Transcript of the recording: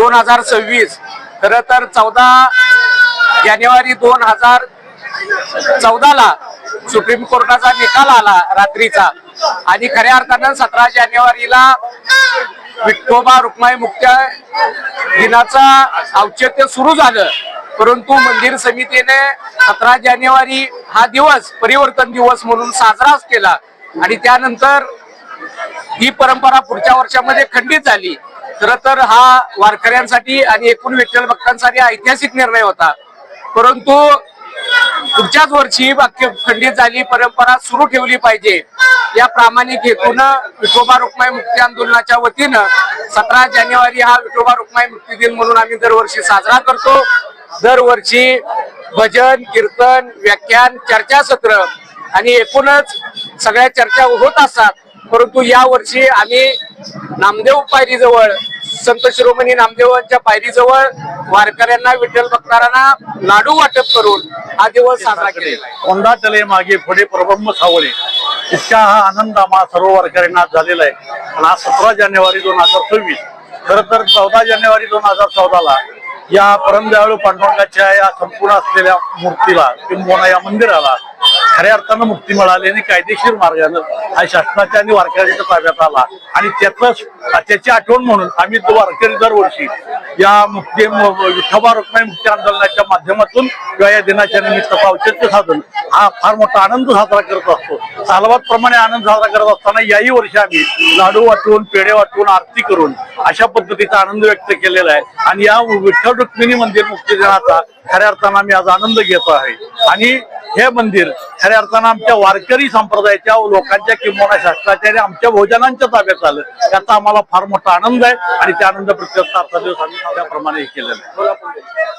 2026 खरं तर 14 जानेवारी 2014ला सुप्रीम कोर्टाचा निकाल आला रात्रीचा आणि खऱ्या अर्थानं 17 जानेवारीला विठोबा रुक्माई मुक्ती दिनाचा औचित्य सुरू झालं, परंतु मंदिर समितीने 17 जानेवारी हा दिवस परिवर्तन दिवस म्हणून साजराच केला आणि त्यानंतर ही परंपरा पुढच्या वर्षामध्ये खंडित झाली। खरं तर हा वारकऱ्यांसाठी आणि एकूण विठ्ठल भक्तांसाठी ऐतिहासिक निर्णय होता, परंतु पुढच्याच वर्षी वाक्य खंडित झाली, परंपरा सुरू ठेवली पाहिजे या प्रामाणिक हेतूनं विठोबा रुक्माई मुक्ती आंदोलनाच्या वतीनं 17 जानेवारी हा विठोबा रुक्माई मुक्ती दिन म्हणून आम्ही दरवर्षी साजरा करतो। दरवर्षी भजन कीर्तन व्याख्यान चर्चासत्र आणि एकूणच सगळ्या चर्चा होत असतात, परंतु या वर्षी आम्ही नामदेव पायरीजवळ संत शिरोमणी नामदेवांच्या पायरीजवळ वारकऱ्यांना विठ्ठल भक्तांना लाडू वाटप करून हा दिवस साजरा केलेला आहे। कोंडा चले मागे पुढे परब्रह्म सावळे इतका हा आनंद आम्हा सर्व वारकऱ्यांना झालेला आहे। आणि आज 17 जानेवारी 2026 खरं तर 14 जानेवारी 2014ला या परमदयाळू पांडुरंगाच्या या संपूर्ण असलेल्या मूर्तीला किंबहुना या मंदिराला खऱ्या अर्थानं मुक्ती मिळाली आणि कायदेशीर मार्गाने हा शासनाच्या आणि वारकऱ्यांच्या ताब्यात आला आणि त्याची आठवण म्हणून आम्ही वारकरी दरवर्षी या विठोबा रुक्माई मुक्ती आंदोलनाच्या माध्यमातून किंवा या दिनाच्या निमित्त औचित्य साधून हा फार मोठा आनंद साजरा करत असतो। सालवाद प्रमाणे आनंद साजरा करत असताना याही वर्षी आम्ही लाडू वाटून पेढे वाटून आरती करून अशा पद्धतीचा आनंद व्यक्त केलेला आहे आणि या विठ्ठल रुक्मिणी मंदिर मुक्ती दिनाचा खऱ्या अर्थानं आम्ही आज आनंद घेतो आहे। आणि हे मंदिर खऱ्या अर्थानं आमच्या वारकरी संप्रदायाच्या लोकांच्या किंवा शासनाच्या आणि आमच्या भोजनांच्या ताब्यात आलं, त्याचा आम्हाला फार मोठा आनंद आहे आणि त्या आनंद प्रत्येक दिवस आम्ही त्याप्रमाणे केलेला आहे।